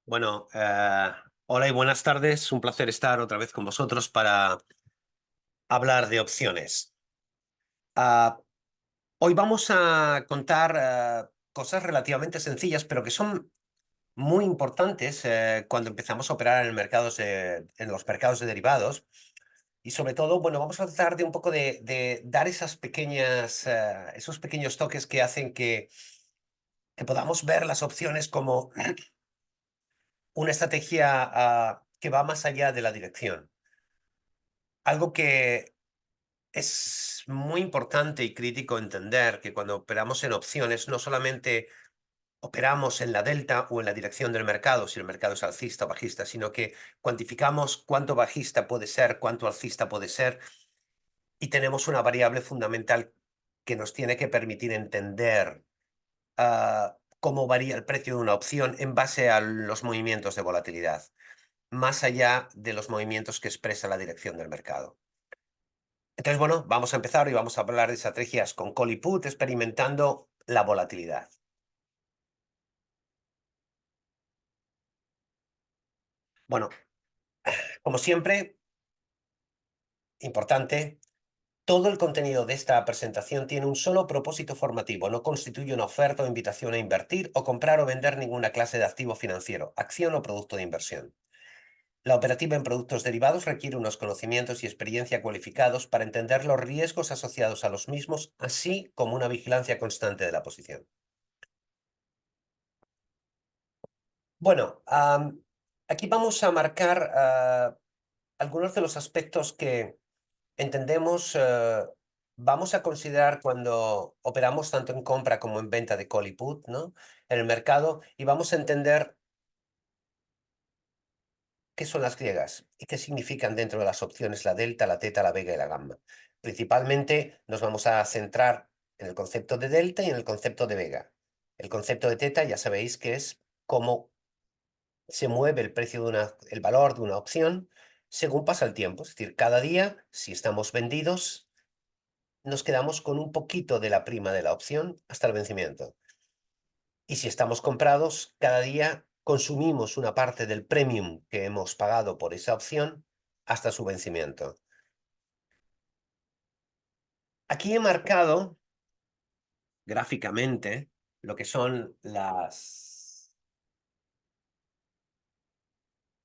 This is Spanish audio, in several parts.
Bueno, hola y buenas tardes. Un placer estar otra vez con vosotros para hablar de opciones. Ah, Hoy vamos a contar cosas relativamente sencillas, pero que son muy importantes cuando empezamos a operar en en los mercados de derivados. Y sobre todo, bueno, vamos a tratar de un poco de dar esos pequeños toques que hacen que podamos ver las opciones como una estrategia que va más allá de la dirección. Algo que es muy importante y crítico entender que cuando operamos en opciones, no solamente operamos en la delta o en la dirección del mercado, si el mercado es alcista o bajista, sino que cuantificamos cuánto bajista puede ser, cuánto alcista puede ser, y tenemos una variable fundamental que nos tiene que permitir entender cómo varía el precio de una opción en base a los movimientos de volatilidad, más allá de los movimientos que expresa la dirección del mercado. Entonces, bueno, vamos a empezar y vamos a hablar de estrategias con call y put, experimentando la volatilidad. Bueno, como siempre, importante, todo el contenido de esta presentación tiene un solo propósito formativo, no constituye una oferta o invitación a invertir o comprar o vender ninguna clase de activo financiero, acción o producto de inversión. La operativa en productos derivados requiere unos conocimientos y experiencia cualificados para entender los riesgos asociados a los mismos, así como una vigilancia constante de la posición. Bueno, aquí vamos a marcar algunos de los aspectos que entendemos, vamos a considerar cuando operamos tanto en compra como en venta de call y put, ¿no? En el mercado, y vamos a entender qué son las griegas y qué significan dentro de las opciones la delta, la teta, la vega y la gamma. Principalmente nos vamos a centrar en el concepto de delta y en el concepto de vega. El concepto de teta ya sabéis que es cómo se mueve el precio el valor de una opción según pasa el tiempo. Es decir, cada día, si estamos vendidos, nos quedamos con un poquito de la prima de la opción hasta el vencimiento. Y si estamos comprados, cada día consumimos una parte del premium que hemos pagado por esa opción hasta su vencimiento. Aquí he marcado gráficamente lo que son las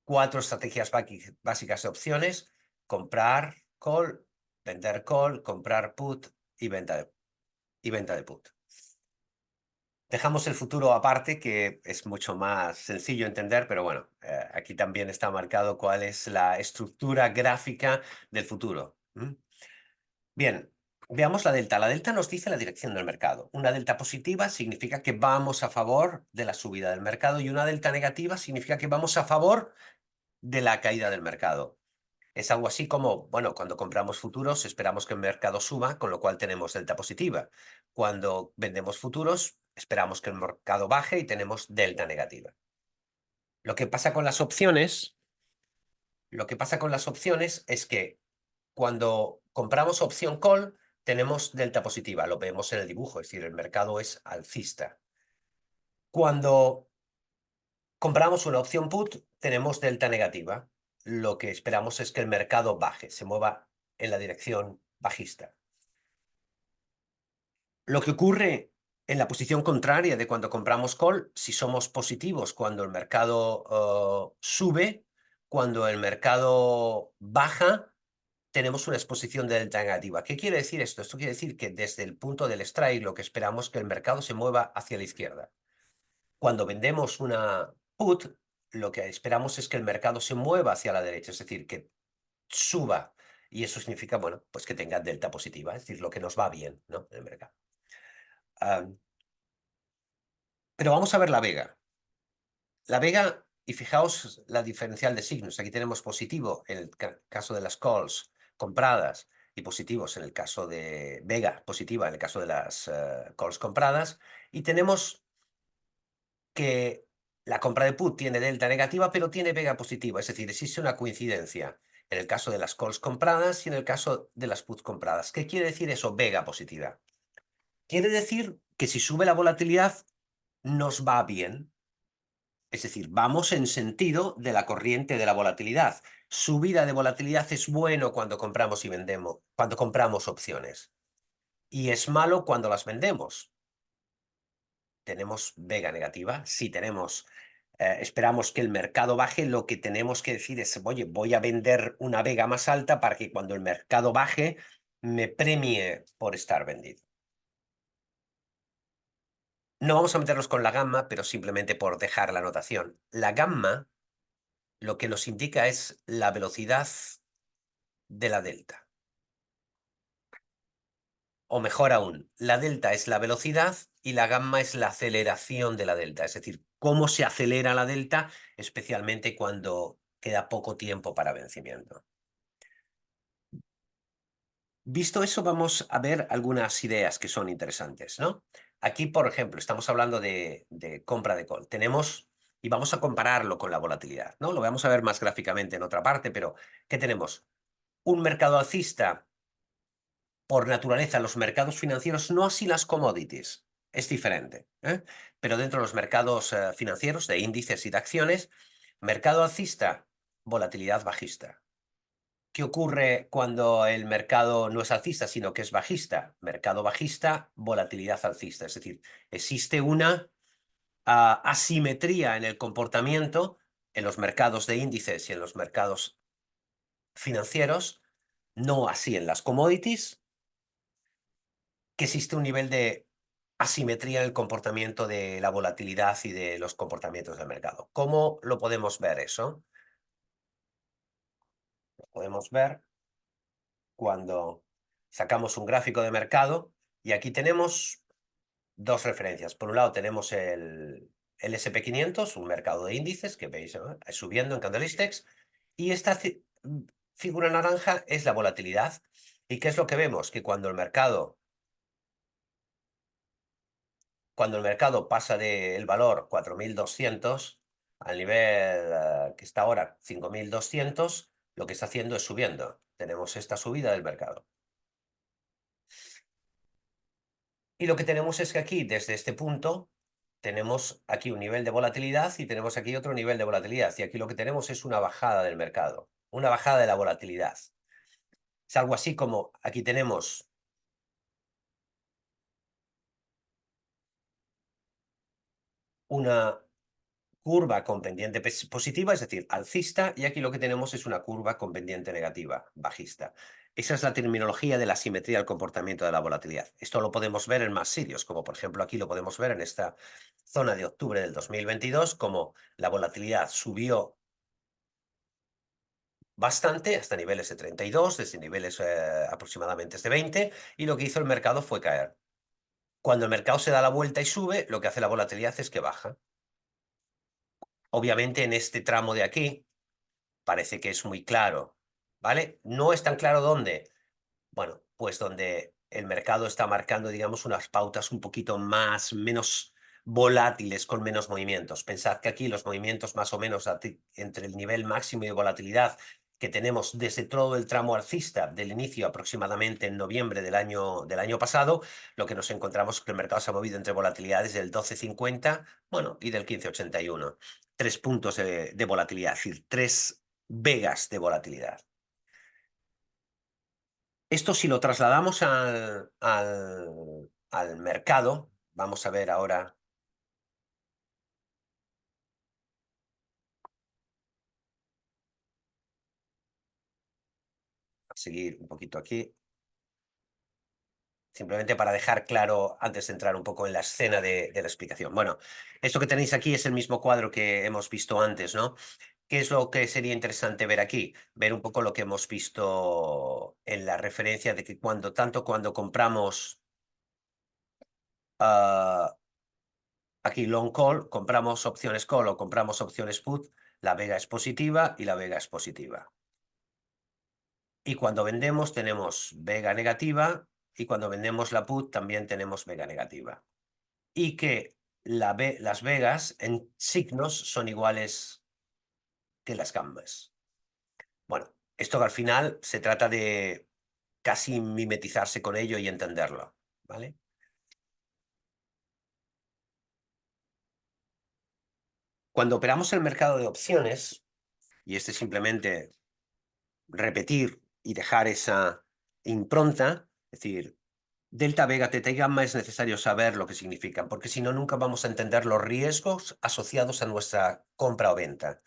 4 estrategias básicas de opciones: comprar call, vender call, comprar put y venta de put. Dejamos el futuro aparte, que es mucho más sencillo entender, pero bueno, aquí también está marcado cuál es la estructura gráfica del futuro. Bien, veamos la delta. La delta nos dice la dirección del mercado. Una delta positiva significa que vamos a favor de la subida del mercado, y una delta negativa significa que vamos a favor de la caída del mercado. Es algo así como, bueno, cuando compramos futuros esperamos que el mercado suba, con lo cual tenemos delta positiva. Cuando vendemos futuros esperamos que el mercado baje y tenemos delta negativa. Lo que pasa con las opciones, lo que pasa con las opciones es que cuando compramos opción call tenemos delta positiva, lo vemos en el dibujo, es decir, el mercado es alcista. Cuando compramos una opción put tenemos delta negativa. Lo que esperamos es que el mercado baje, se mueva en la dirección bajista. Lo que ocurre en la posición contraria de cuando compramos call, si somos positivos cuando el mercado sube, cuando el mercado baja, tenemos una exposición de delta negativa. ¿Qué quiere decir esto? Esto quiere decir que desde el punto del strike lo que esperamos es que el mercado se mueva hacia la izquierda. Cuando vendemos una put, lo que esperamos es que el mercado se mueva hacia la derecha, es decir, que suba. Y eso significa, bueno, pues que tenga delta positiva, es decir, lo que nos va bien, ¿no?, en el mercado. Ah, pero vamos a ver la vega. La vega, y fijaos la diferencial de signos. Aquí tenemos positivo en el caso de las calls compradas y positivos en el caso de vega positiva en el caso de las calls compradas. Y tenemos que la compra de put tiene delta negativa, pero tiene vega positiva. Es decir, existe una coincidencia en el caso de las calls compradas y en el caso de las puts compradas. ¿Qué quiere decir eso, vega positiva? Quiere decir que si sube la volatilidad, nos va bien. Es decir, vamos en sentido de la corriente de la volatilidad. Subida de volatilidad es bueno cuando compramos y vendemos, cuando compramos opciones. Y es malo cuando las vendemos. ¿Tenemos vega negativa? Si tenemos, esperamos que el mercado baje, lo que tenemos que decir es, oye, voy a vender una vega más alta para que cuando el mercado baje me premie por estar vendido. No vamos a meternos con la gamma, pero simplemente por dejar la anotación. La gamma lo que nos indica es la velocidad de la delta. O mejor aún, la delta es la velocidad y la gamma es la aceleración de la delta. Es decir, cómo se acelera la delta, especialmente cuando queda poco tiempo para vencimiento. Visto eso, vamos a ver algunas ideas que son interesantes, ¿no? Aquí, por ejemplo, estamos hablando de compra de call. Tenemos, y vamos a compararlo con la volatilidad, ¿no? Lo vamos a ver más gráficamente en otra parte, pero ¿qué tenemos? Un mercado alcista por naturaleza, los mercados financieros, no así las commodities, es diferente, ¿eh? Pero dentro de los mercados financieros, de índices y de acciones, mercado alcista, volatilidad bajista. ¿Qué ocurre cuando el mercado no es alcista, sino que es bajista? Mercado bajista, volatilidad alcista. Es decir, existe una asimetría en el comportamiento en los mercados de índices y en los mercados financieros, no así en las commodities, que existe un nivel de asimetría en el comportamiento de la volatilidad y de los comportamientos del mercado. ¿Cómo lo podemos ver eso? Lo podemos ver cuando sacamos un gráfico de mercado y aquí tenemos dos referencias. Por un lado tenemos el SP500, un mercado de índices que veis subiendo en candlesticks, y esta figura naranja es la volatilidad. ¿Y qué es lo que vemos? Que cuando el mercado pasa del valor 4.200 al nivel que está ahora 5.200, lo que está haciendo es subiendo. Tenemos esta subida del mercado. Y lo que tenemos es que aquí, desde este punto, tenemos aquí un nivel de volatilidad y tenemos aquí otro nivel de volatilidad. Y aquí lo que tenemos es una bajada del mercado, una bajada de la volatilidad. Es algo así como aquí tenemos una curva con pendiente positiva, es decir, alcista, y aquí lo que tenemos es una curva con pendiente negativa, bajista. Esa es la terminología de la simetría del comportamiento de la volatilidad. Esto lo podemos ver en más sitios, como por ejemplo aquí lo podemos ver en esta zona de octubre del 2022, como la volatilidad subió bastante, hasta niveles de 32, desde niveles aproximadamente de 20, y lo que hizo el mercado fue caer. Cuando el mercado se da la vuelta y sube, lo que hace la volatilidad es que baja. Obviamente en este tramo de aquí, parece que es muy claro, ¿vale? No es tan claro dónde. Bueno, pues donde el mercado está marcando, digamos, unas pautas un poquito menos volátiles, con menos movimientos. Pensad que aquí los movimientos más o menos entre el nivel máximo de volatilidad que tenemos desde todo el tramo alcista del inicio aproximadamente en noviembre del año pasado, lo que nos encontramos es que el mercado se ha movido entre volatilidades del 12,50, bueno, y del 15,81. 3 puntos de volatilidad, es decir, 3 vegas de volatilidad. Esto si lo trasladamos al mercado, vamos a ver ahora, a seguir un poquito aquí, simplemente para dejar claro, antes de entrar un poco en la escena de la explicación. Bueno, esto que tenéis aquí es el mismo cuadro que hemos visto antes, ¿no? ¿Qué es lo que sería interesante ver aquí? Ver un poco lo que hemos visto en la referencia de que tanto cuando compramos ah, aquí long call, compramos opciones call o compramos opciones put, la vega es positiva y la vega es positiva. Y cuando vendemos tenemos vega negativa y cuando vendemos la put también tenemos vega negativa. Y que las vegas en signos son iguales que las gammas. Bueno, esto que al final se trata de casi mimetizarse con ello y entenderlo, ¿vale? Cuando operamos el mercado de opciones, y este simplemente repetir y dejar esa impronta, es decir, delta, vega, teta y gamma es necesario saber lo que significan, porque si no, nunca vamos a entender los riesgos asociados a nuestra compra o venta.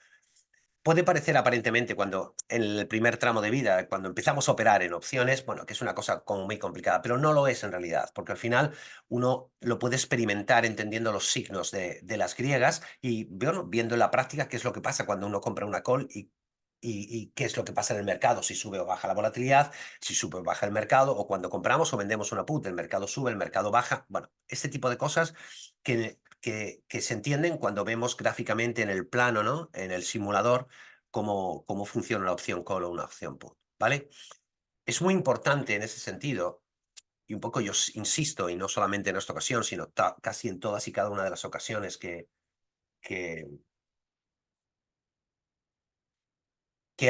Puede parecer aparentemente cuando en el primer tramo de vida, cuando empezamos a operar en opciones, bueno, que es una cosa como muy complicada, pero no lo es en realidad, porque al final uno lo puede experimentar entendiendo los signos de las griegas y bueno, viendo en la práctica qué es lo que pasa cuando uno compra una call y qué es lo que pasa en el mercado, si sube o baja la volatilidad, si sube o baja el mercado, o cuando compramos o vendemos una put, el mercado sube, el mercado baja, bueno, este tipo de cosas que se entienden cuando vemos gráficamente en el plano, ¿no? En el simulador, cómo funciona una opción call o una opción put, ¿vale? Es muy importante en ese sentido, y un poco yo insisto, y no solamente en esta ocasión, sino casi en todas y cada una de las ocasiones que, que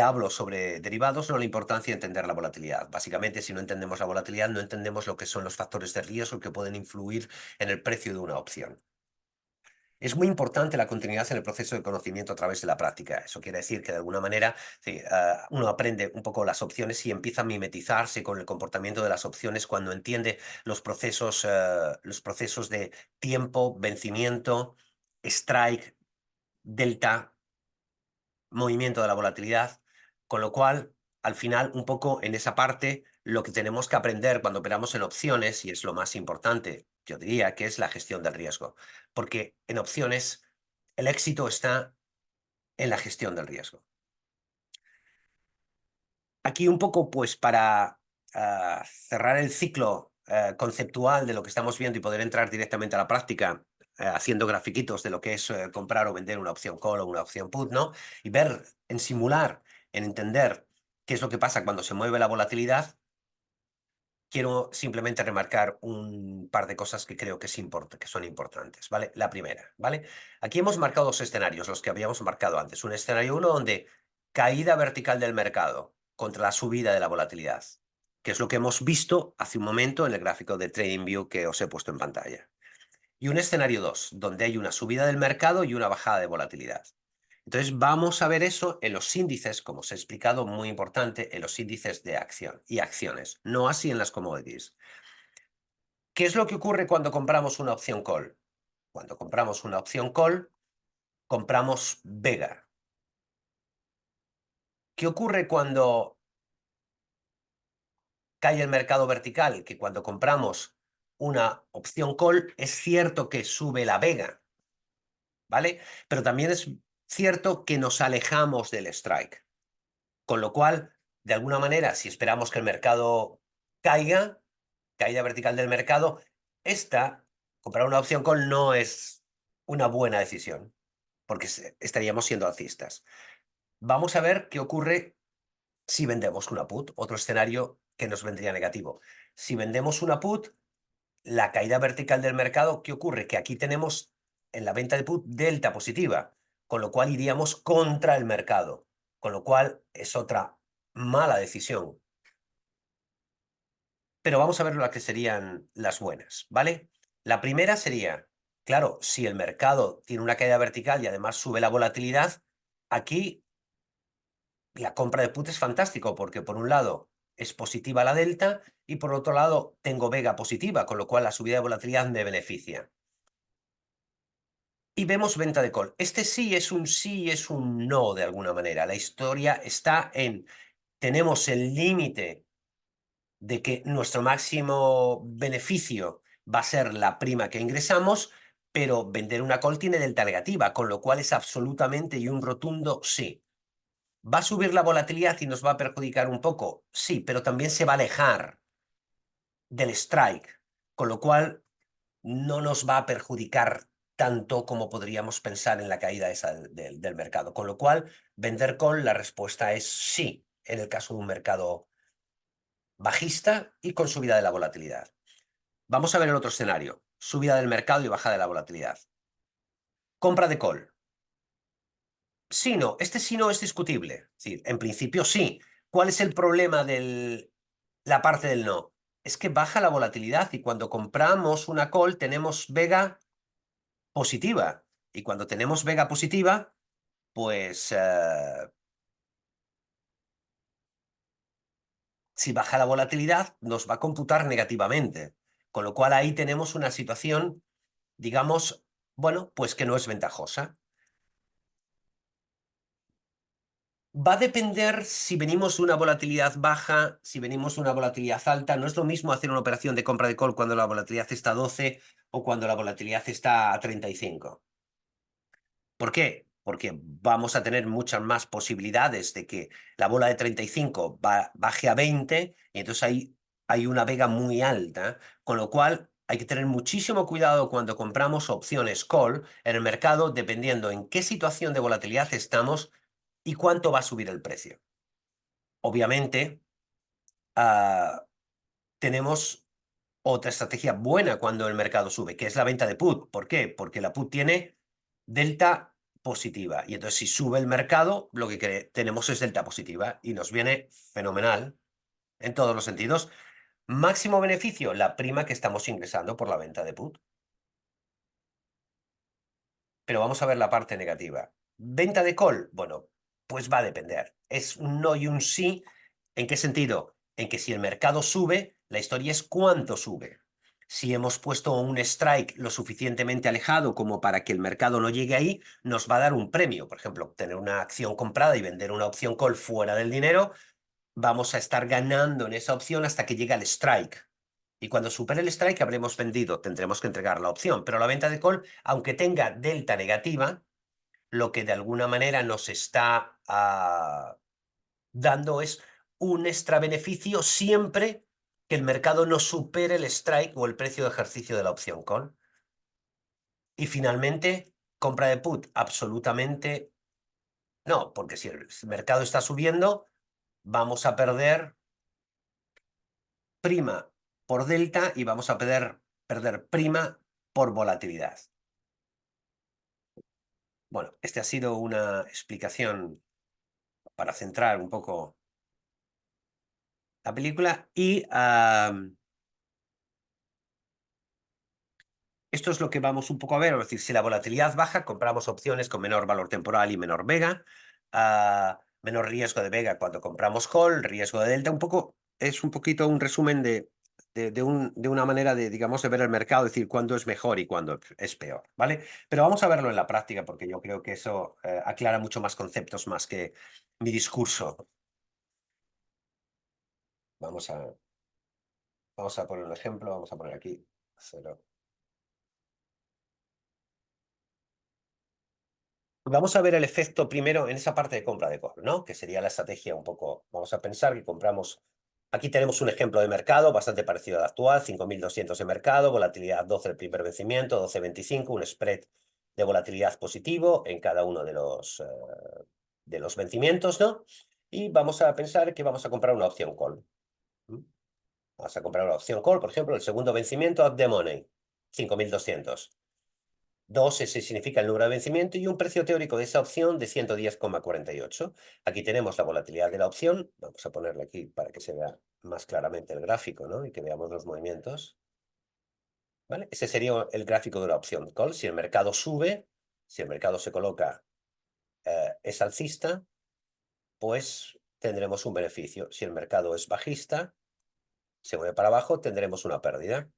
hablo sobre derivados, no la importancia de entender la volatilidad. Básicamente, si no entendemos la volatilidad, no entendemos lo que son los factores de riesgo que pueden influir en el precio de una opción. Es muy importante la continuidad en el proceso de conocimiento a través de la práctica. Eso quiere decir que de alguna manera sí, uno aprende un poco las opciones y empieza a mimetizarse con el comportamiento de las opciones cuando entiende los procesos de tiempo, vencimiento, strike, delta, movimiento de la volatilidad, con lo cual, al final, un poco en esa parte, lo que tenemos que aprender cuando operamos en opciones, y es lo más importante, yo diría, que es la gestión del riesgo, porque en opciones el éxito está en la gestión del riesgo. Aquí un poco, pues, para cerrar el ciclo conceptual de lo que estamos viendo y poder entrar directamente a la práctica, haciendo grafiquitos de lo que es comprar o vender una opción call o una opción put, ¿no? Y ver, en simular, en entender qué es lo que pasa cuando se mueve la volatilidad, quiero simplemente remarcar un par de cosas que creo que son importantes, ¿vale? La primera, ¿vale? Aquí hemos marcado dos escenarios, los que habíamos marcado antes. Un escenario 1 donde caída vertical del mercado contra la subida de la volatilidad, que es lo que hemos visto hace un momento en el gráfico de TradingView que os he puesto en pantalla. Y un escenario 2, donde hay una subida del mercado y una bajada de volatilidad. Entonces vamos a ver eso en los índices, como os he explicado, muy importante, en los índices de acción y acciones, no así en las commodities. ¿Qué es lo que ocurre cuando compramos una opción call? Cuando compramos una opción call, compramos vega. ¿Qué ocurre cuando cae el mercado vertical? Que cuando compramos una opción call, es cierto que sube la vega, ¿vale? Pero también es cierto que nos alejamos del strike. Con lo cual, de alguna manera, si esperamos que el mercado caiga, caída vertical del mercado, comprar una opción call no es una buena decisión, porque estaríamos siendo alcistas. Vamos a ver qué ocurre si vendemos una put, otro escenario que nos vendría negativo. Si vendemos una put, la caída vertical del mercado, ¿qué ocurre? Que aquí tenemos en la venta de put delta positiva, con lo cual iríamos contra el mercado, con lo cual es otra mala decisión. Pero vamos a ver las que serían las buenas, ¿vale? La primera sería, claro, si el mercado tiene una caída vertical y además sube la volatilidad, aquí la compra de put es fantástico porque por un lado es positiva la delta y por otro lado tengo vega positiva, con lo cual la subida de volatilidad me beneficia. Y vemos venta de call. Este sí es un no de alguna manera. La historia está en, tenemos el límite de que nuestro máximo beneficio va a ser la prima que ingresamos, pero vender una call tiene delta negativa, con lo cual es absolutamente y un rotundo sí. ¿Va a subir la volatilidad y nos va a perjudicar un poco? Sí, pero también se va a alejar del strike, con lo cual no nos va a perjudicar tanto como podríamos pensar en la caída esa del mercado. Con lo cual, vender call, la respuesta es sí, en el caso de un mercado bajista y con subida de la volatilidad. Vamos a ver el otro escenario, subida del mercado y bajada de la volatilidad. Compra de call. Sí, no, este sí no es discutible. Es decir, en principio sí. ¿Cuál es el problema de la parte del no? Es que baja la volatilidad y cuando compramos una call tenemos vega positiva. Y cuando tenemos vega positiva, pues si baja la volatilidad, nos va a computar negativamente. Con lo cual ahí tenemos una situación, digamos, bueno, pues que no es ventajosa. Va a depender si venimos de una volatilidad baja, si venimos de una volatilidad alta. No es lo mismo hacer una operación de compra de call cuando la volatilidad está a 12 o cuando la volatilidad está a 35. ¿Por qué? Porque vamos a tener muchas más posibilidades de que la bola de 35 baje a 20 y entonces ahí hay una vega muy alta, con lo cual hay que tener muchísimo cuidado cuando compramos opciones call en el mercado, dependiendo en qué situación de volatilidad estamos y cuánto va a subir el precio. Obviamente, tenemos otra estrategia buena cuando el mercado sube, que es la venta de put. ¿Por qué? Porque la put tiene delta positiva. Y entonces si sube el mercado, lo que tenemos es delta positiva y nos viene fenomenal en todos los sentidos. Máximo beneficio, la prima que estamos ingresando por la venta de put. Pero vamos a ver la parte negativa. ¿Venta de call? Bueno, pues va a depender. Es un no y un sí. ¿En qué sentido? En que si el mercado sube, la historia es cuánto sube. Si hemos puesto un strike lo suficientemente alejado como para que el mercado no llegue ahí, nos va a dar un premio. Por ejemplo, tener una acción comprada y vender una opción call fuera del dinero, vamos a estar ganando en esa opción hasta que llegue el strike. Y cuando supere el strike habremos vendido, tendremos que entregar la opción. Pero la venta de call, aunque tenga delta negativa, lo que de alguna manera nos está dando es un extra beneficio siempre que el mercado no supere el strike o el precio de ejercicio de la opción call. Y finalmente, compra de put, absolutamente no, porque si el mercado está subiendo, vamos a perder prima por delta y vamos a perder prima por volatilidad. Bueno, esta ha sido una explicación para centrar un poco la película y esto es lo que vamos un poco a ver, es decir, si la volatilidad baja, compramos opciones con menor valor temporal y menor vega, menor riesgo de vega cuando compramos call, riesgo de delta, un poco, es un poquito un resumen de una manera de, digamos, de ver el mercado, es decir, cuándo es mejor y cuándo es peor, ¿vale? Pero vamos a verlo en la práctica porque yo creo que eso aclara mucho más conceptos más que mi discurso. Vamos a poner un ejemplo, vamos a poner aquí 0. Vamos a ver el efecto primero en esa parte de compra de call, ¿no? Que sería la estrategia un poco. Vamos a pensar que compramos. Aquí tenemos un ejemplo de mercado bastante parecido al actual: 5.200 de mercado, volatilidad 12 el primer vencimiento, 12.25, un spread de volatilidad positivo en cada uno de los vencimientos, ¿no? Y vamos a pensar que vamos a comprar una opción call. Vamos a comprar una opción call, por ejemplo, el segundo vencimiento at the money, 5.200. 2, ese significa el número de vencimiento y un precio teórico de esa opción de 110,48. Aquí tenemos la volatilidad de la opción. Vamos a ponerle aquí para que se vea más claramente el gráfico, ¿no? Y que veamos los movimientos. ¿Vale? Ese sería el gráfico de la opción call. Si el mercado sube, si el mercado se coloca es alcista, pues tendremos un beneficio. Si el mercado es bajista, se mueve para abajo, tendremos una pérdida.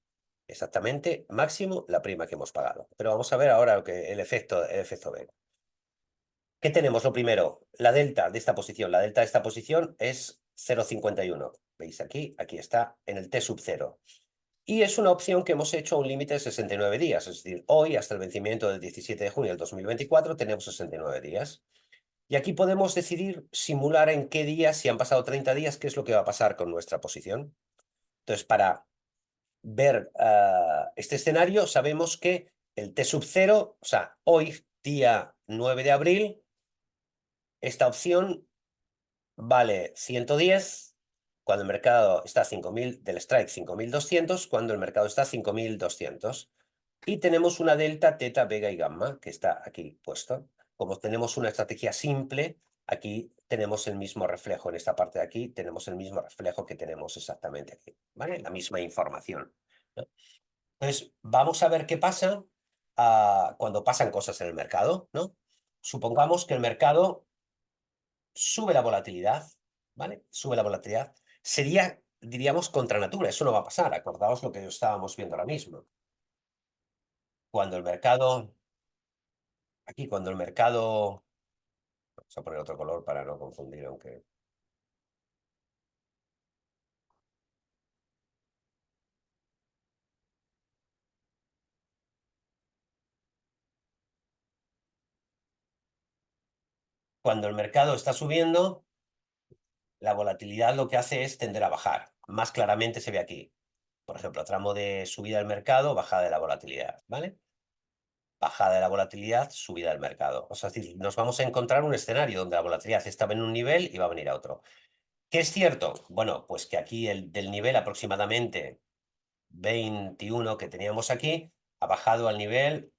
Exactamente, máximo la prima que hemos pagado. Pero vamos a ver ahora el efecto B. ¿Qué tenemos? Lo primero, la delta de esta posición. La delta de esta posición es 0,51. ¿Veis aquí? Aquí está en el T sub 0. Y es una opción que hemos hecho a un límite de 69 días. Es decir, hoy hasta el vencimiento del 17 de junio del 2024 tenemos 69 días. Y aquí podemos decidir simular en qué días, si han pasado 30 días, qué es lo que va a pasar con nuestra posición. Entonces, para ver este escenario, sabemos que el T sub 0, o sea, hoy, día 9 de abril, esta opción vale 110 cuando el mercado está a 5.000, del strike 5.200, cuando el mercado está a 5.200. Y tenemos una delta, teta, vega y gamma, que está aquí puesto. Como tenemos una estrategia simple, aquí tenemos el mismo reflejo. En esta parte de aquí tenemos el mismo reflejo que tenemos exactamente aquí, ¿vale? La misma información, ¿no? Entonces, vamos a ver qué pasa cuando pasan cosas en el mercado, ¿no? Supongamos que el mercado sube la volatilidad, ¿vale? Sube la volatilidad. Sería, diríamos, contra natura. Eso no va a pasar. Acordaos lo que estábamos viendo ahora mismo. Cuando el mercado, aquí, cuando el mercado, vamos a poner otro color para no confundir, aunque cuando el mercado está subiendo, la volatilidad lo que hace es tender a bajar. Más claramente se ve aquí. Por ejemplo, tramo de subida del mercado, bajada de la volatilidad, ¿vale? Bajada de la volatilidad, subida del mercado. O sea, es decir, nos vamos a encontrar un escenario donde la volatilidad estaba en un nivel y va a venir a otro. ¿Qué es cierto? Bueno, pues que aquí del nivel aproximadamente 21 que teníamos aquí, ha bajado al nivel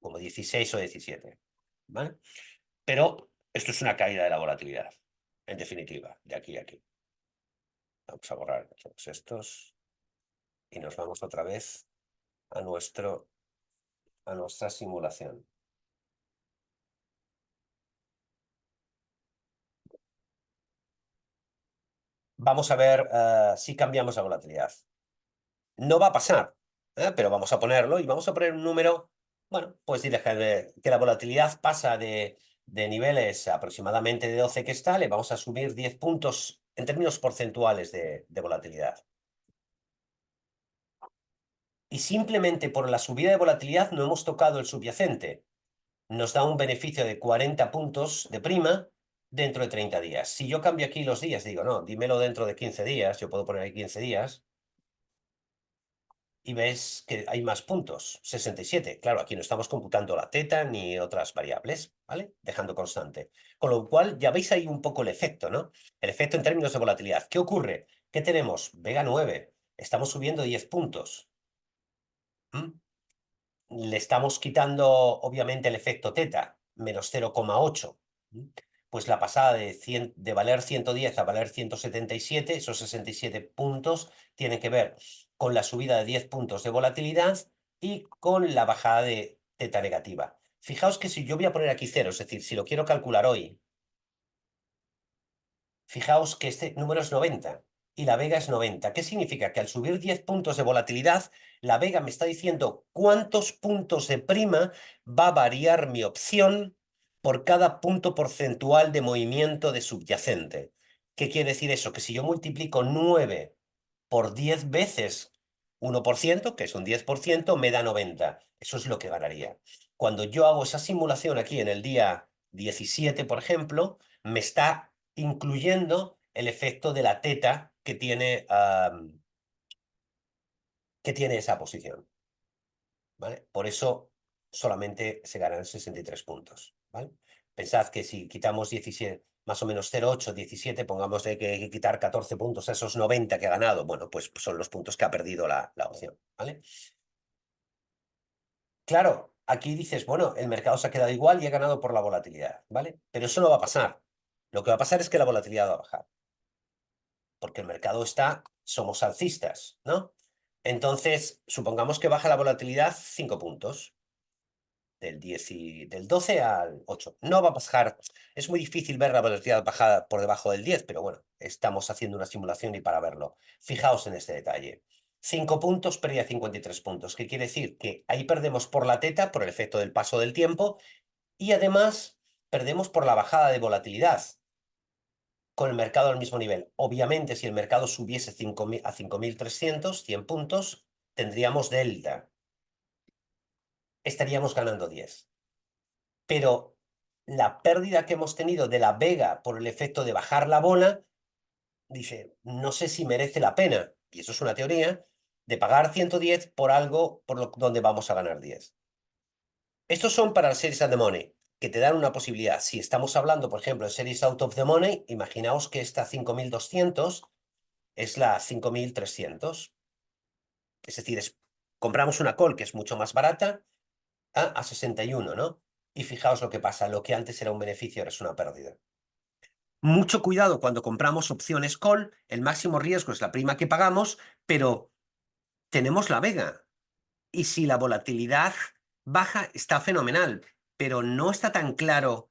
como 16 o 17, ¿vale? Pero esto es una caída de la volatilidad, en definitiva, de aquí a aquí. Vamos a borrar todos estos y nos vamos otra vez a, a nuestra simulación. Vamos a ver si cambiamos la volatilidad. No va a pasar, pero vamos a ponerlo y vamos a poner un número, bueno, pues dile que la volatilidad pasa de niveles aproximadamente de 12 que está, le vamos a subir 10 puntos en términos porcentuales de volatilidad. Y simplemente por la subida de volatilidad no hemos tocado el subyacente. Nos da un beneficio de 40 puntos de prima dentro de 30 días. Si yo cambio aquí los días, digo, no, dímelo dentro de 15 días, yo puedo poner ahí 15 días, y ves que hay más puntos, 67. Claro, aquí no estamos computando la teta ni otras variables, ¿vale? Dejando constante. Con lo cual ya veis ahí un poco el efecto, ¿no? El efecto en términos de volatilidad. ¿Qué ocurre? ¿Qué tenemos? Vega 9. Estamos subiendo 10 puntos. ¿Mm? Le estamos quitando, obviamente, el efecto teta, menos 0,8. Pues la pasada de valer 110 a valer 177, esos 67 puntos tienen que ver con la subida de 10 puntos de volatilidad y con la bajada de teta negativa. Fijaos que si yo voy a poner aquí cero, es decir, si lo quiero calcular hoy, fijaos que este número es 90 y la vega es 90. ¿Qué significa? Que al subir 10 puntos de volatilidad, la vega me está diciendo cuántos puntos de prima va a variar mi opción por cada punto porcentual de movimiento de subyacente. ¿Qué quiere decir eso? Que si yo multiplico 9 por 10 veces 1%, que es un 10%, me da 90. Eso es lo que ganaría. Cuando yo hago esa simulación aquí en el día 17, por ejemplo, me está incluyendo el efecto de la teta que tiene esa posición, ¿vale? Por eso solamente se ganan 63 puntos, ¿vale? Pensad que si quitamos 17, más o menos 0,8, 17, pongamos de que hay que quitar 14 puntos a esos 90 que ha ganado, bueno, pues son los puntos que ha perdido la opción, ¿vale? Claro, aquí dices, bueno, el mercado se ha quedado igual y ha ganado por la volatilidad, ¿vale? Pero eso no va a pasar. Lo que va a pasar es que la volatilidad va a bajar, porque el mercado somos alcistas, ¿no? Entonces, supongamos que baja la volatilidad 5 puntos, del 12 al 8. No va a bajar, es muy difícil ver la volatilidad bajada por debajo del 10, pero bueno, estamos haciendo una simulación y para verlo. Fijaos en este detalle. 5 puntos, pérdida 53 puntos. ¿Qué quiere decir? Que ahí perdemos por la teta, por el efecto del paso del tiempo, y además perdemos por la bajada de volatilidad con el mercado al mismo nivel. Obviamente, si el mercado subiese 5.000 a 5.300, 100 puntos, tendríamos delta. Estaríamos ganando 10. Pero la pérdida que hemos tenido de la vega por el efecto de bajar la bola, dice, no sé si merece la pena, y eso es una teoría, de pagar 110 por algo donde vamos a ganar 10. Estos son para las series at the money, que te dan una posibilidad. Si estamos hablando, por ejemplo, de series out of the money, imaginaos que esta 5.200 es la 5.300. Es decir, compramos una call que es mucho más barata a 61, ¿no? Y fijaos lo que pasa, lo que antes era un beneficio ahora es una pérdida. Mucho cuidado cuando compramos opciones call, el máximo riesgo es la prima que pagamos, pero tenemos la vega. Y si la volatilidad baja, está fenomenal, pero no está tan claro,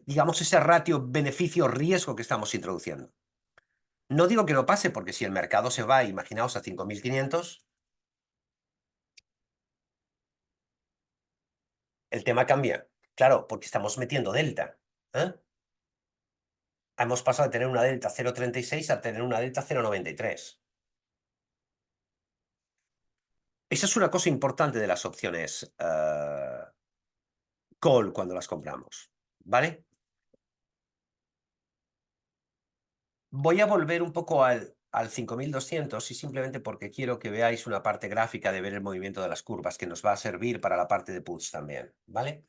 digamos, ese ratio beneficio-riesgo que estamos introduciendo. No digo que no pase, porque si el mercado se va, imaginaos, a 5.500, el tema cambia. Claro, porque estamos metiendo delta. ¿Eh? Hemos pasado de tener una delta 0,36 a tener una delta 0,93. Esa es una cosa importante de las opciones call cuando las compramos, ¿vale? Voy a volver un poco al 5.200 y simplemente porque quiero que veáis una parte gráfica de ver el movimiento de las curvas que nos va a servir para la parte de puts también, ¿vale?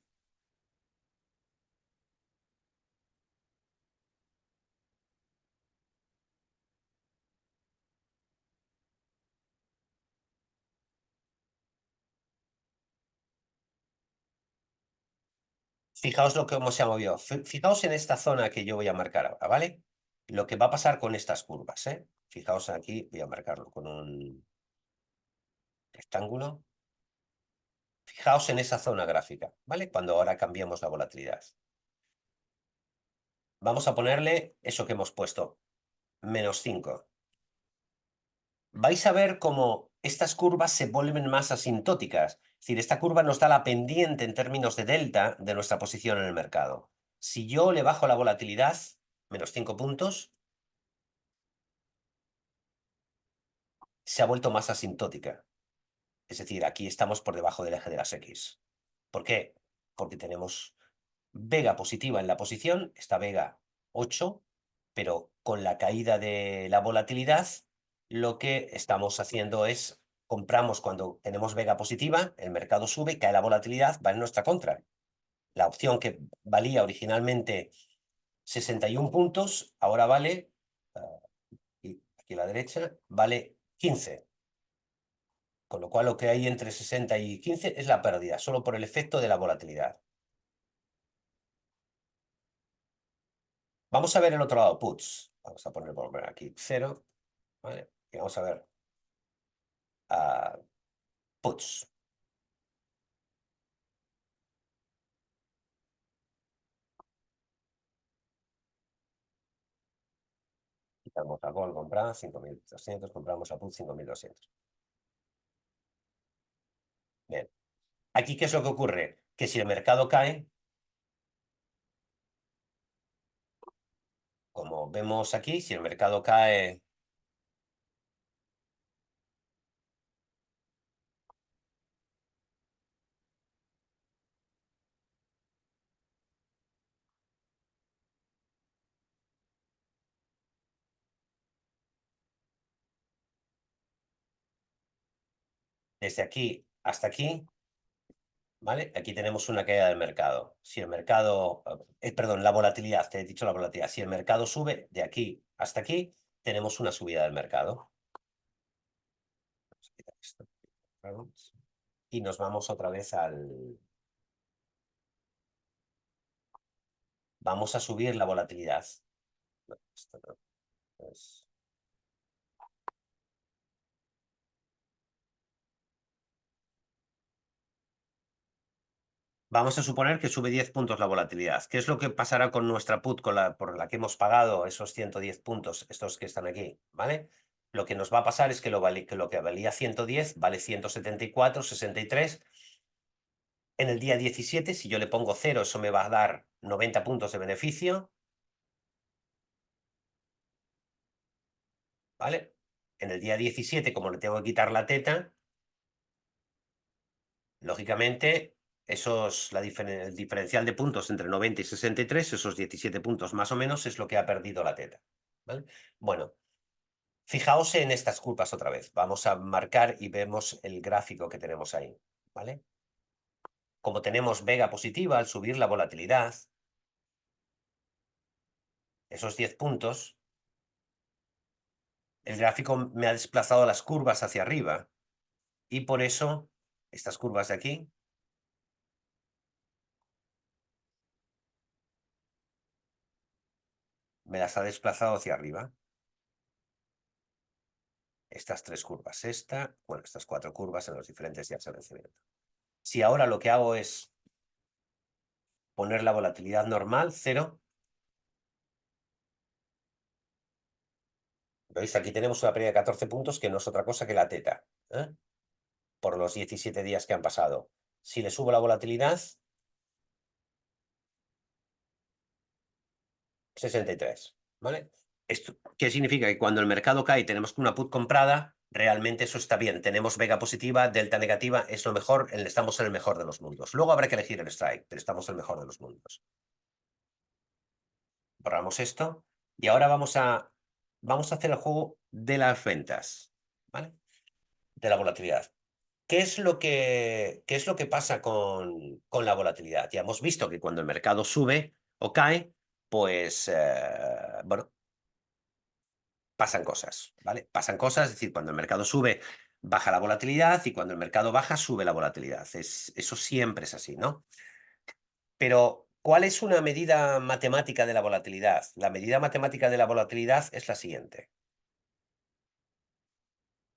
Fijaos cómo se ha movido. Fijaos en esta zona que yo voy a marcar ahora, ¿vale? Lo que va a pasar con estas curvas, ¿eh? Fijaos aquí, voy a marcarlo con un rectángulo. Fijaos en esa zona gráfica, ¿vale? Cuando ahora cambiemos la volatilidad. Vamos a ponerle eso que hemos puesto, -5. Vais a ver cómo estas curvas se vuelven más asintóticas. Es decir, esta curva nos da la pendiente en términos de delta de nuestra posición en el mercado. Si yo le bajo la volatilidad, -5 puntos, se ha vuelto más asintótica. Es decir, aquí estamos por debajo del eje de las X. ¿Por qué? Porque tenemos vega positiva en la posición, esta vega 8, pero con la caída de la volatilidad, lo que estamos haciendo es, compramos cuando tenemos vega positiva, el mercado sube, cae la volatilidad, va en nuestra contra. La opción que valía originalmente 61 puntos, ahora vale, y aquí a la derecha, vale 15. Con lo cual lo que hay entre 60 y 15 es la pérdida, solo por el efecto de la volatilidad. Vamos a ver el otro lado, puts. Vamos a poner aquí 0, ¿vale? Y vamos a ver puts. Quitamos a call, comprar 5.200, compramos a put 5.200. Bien. Aquí, ¿qué es lo que ocurre? Que si el mercado cae, como vemos aquí, si el mercado cae desde aquí hasta aquí, ¿vale? Aquí tenemos una caída del mercado. Si el mercado, perdón, la volatilidad, te he dicho la volatilidad. Si el mercado sube de aquí hasta aquí, tenemos una subida del mercado. Vamos a quitar esto. Y nos vamos otra vez al... Vamos a subir la volatilidad. No, esto no. Pues, vamos a suponer que sube 10 puntos la volatilidad. ¿Qué es lo que pasará con nuestra put por la que hemos pagado esos 110 puntos, estos que están aquí? ¿Vale? Lo que nos va a pasar es que lo que valía 110 vale 174, 63. En el día 17, si yo le pongo 0, eso me va a dar 90 puntos de beneficio. ¿Vale? En el día 17, como le tengo que quitar la teta, lógicamente, el diferencial de puntos entre 90 y 63, esos 17 puntos más o menos, es lo que ha perdido la teta. ¿Vale? Bueno, fijaos en estas curvas otra vez. Vamos a marcar y vemos el gráfico que tenemos ahí. ¿Vale? Como tenemos vega positiva al subir la volatilidad, esos 10 puntos, el gráfico me ha desplazado las curvas hacia arriba. Y por eso, estas curvas de aquí, me las ha desplazado hacia arriba. estas tres curvas, bueno, estas cuatro curvas en los diferentes días de vencimiento. Si ahora lo que hago es poner la volatilidad normal, 0, ¿veis? Aquí tenemos una pérdida de 14 puntos que no es otra cosa que la teta, ¿eh? Por los 17 días que han pasado. Si le subo la volatilidad, 63, ¿vale? ¿Esto qué significa? Que cuando el mercado cae y tenemos una put comprada, realmente eso está bien. Tenemos vega positiva, delta negativa, es lo mejor, estamos en el mejor de los mundos. Luego habrá que elegir el strike, pero estamos en el mejor de los mundos. Borramos esto y ahora vamos a hacer el juego de las ventas, ¿vale? De la volatilidad. ¿Qué es lo que pasa con la volatilidad? Ya hemos visto que cuando el mercado sube o cae, pues, bueno, pasan cosas, ¿vale? Pasan cosas, es decir, cuando el mercado sube, baja la volatilidad y cuando el mercado baja, sube la volatilidad. Eso siempre es así, ¿no? Pero, ¿cuál es una medida matemática de la volatilidad? La medida matemática de la volatilidad es la siguiente.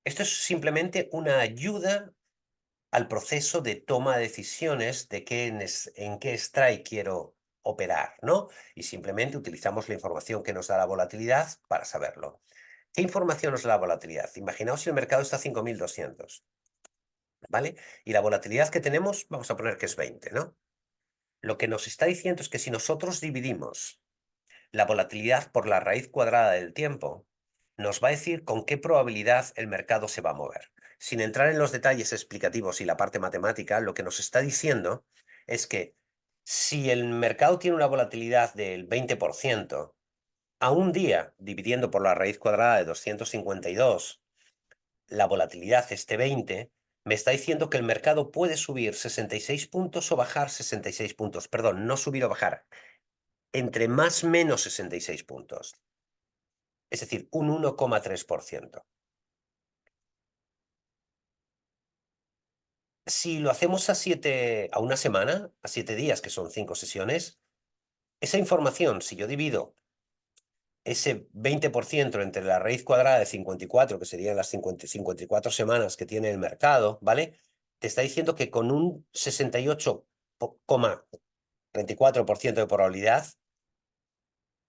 Esto es simplemente una ayuda al proceso de toma de decisiones de en qué strike quiero operar, ¿no? Y simplemente utilizamos la información que nos da la volatilidad para saberlo. ¿Qué información nos da la volatilidad? Imaginaos si el mercado está a 5.200, ¿vale? Y la volatilidad que tenemos, vamos a poner que es 20, ¿no? Lo que nos está diciendo es que si nosotros dividimos la volatilidad por la raíz cuadrada del tiempo, nos va a decir con qué probabilidad el mercado se va a mover. Sin entrar en los detalles explicativos y la parte matemática, lo que nos está diciendo es que si el mercado tiene una volatilidad del 20%, a un día, dividiendo por la raíz cuadrada de 252, la volatilidad este 20, me está diciendo que el mercado puede subir 66 puntos o bajar 66 puntos. Perdón, no subir o bajar, entre más menos 66 puntos. Es decir, un 1,3%. Si lo hacemos a una semana, a 7 días, que son 5 sesiones, esa información, si yo divido ese 20% entre la raíz cuadrada de 54, que serían las 54 semanas que tiene el mercado, ¿vale? Te está diciendo que con un 68,34% de probabilidad,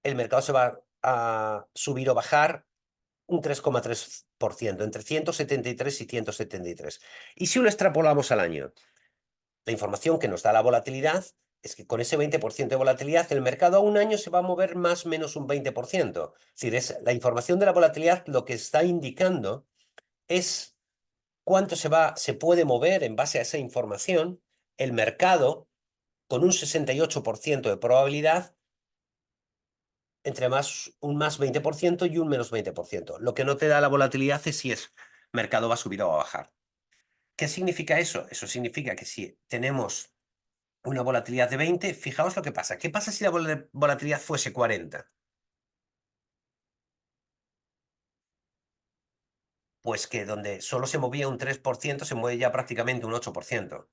el mercado se va a subir o bajar un 3,3%, entre 173 y 173. Y si lo extrapolamos al año, la información que nos da la volatilidad es que con ese 20% de volatilidad, el mercado a un año se va a mover más o menos un 20%. Es decir, la información de la volatilidad lo que está indicando es cuánto se puede mover en base a esa información el mercado con un 68% de probabilidad entre un más 20% y un menos 20%. Lo que no te da la volatilidad es si el mercado va a subir o va a bajar. ¿Qué significa eso? Eso significa que si tenemos una volatilidad de 20, fijaos lo que pasa. ¿Qué pasa si la volatilidad fuese 40? Pues que donde solo se movía un 3%, se mueve ya prácticamente un 8%.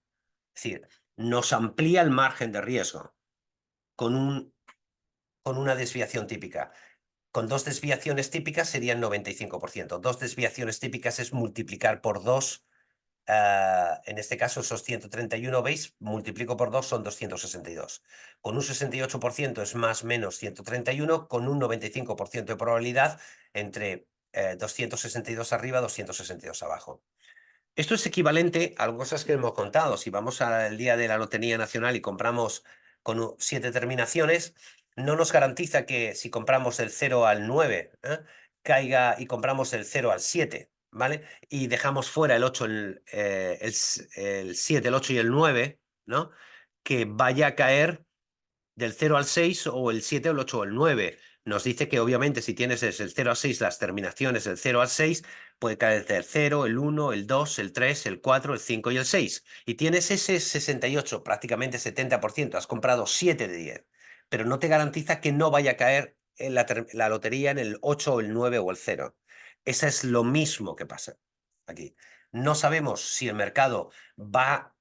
Es decir, nos amplía el margen de riesgo con una desviación típica. Con dos desviaciones típicas serían 95%. Dos desviaciones típicas es multiplicar por 2. En este caso, esos 131, ¿veis? Multiplico por 2 son 262. Con un 68% es más menos 131, con un 95% de probabilidad entre 262 arriba, 262 abajo. Esto es equivalente a cosas que hemos contado. Si vamos al día de la Lotería Nacional y compramos con 7 terminaciones, no nos garantiza que si compramos del 0 al 9, caiga y compramos del 0 al 7, ¿vale? Y dejamos fuera el 8, el 7, el 8 y el 9, ¿no? Que vaya a caer del 0 al 6 o el 7, el 8 o el 9. Nos dice que obviamente si tienes desde el 0 al 6 las terminaciones del 0 al 6, puede caer el 0, el 1, el 2, el 3, el 4, el 5 y el 6. Y tienes ese 68, prácticamente 70%. Has comprado 7 de 10, pero no te garantiza que no vaya a caer en la lotería en el 8 o el 9 o el 0. Eso es lo mismo que pasa aquí. No sabemos si el mercado va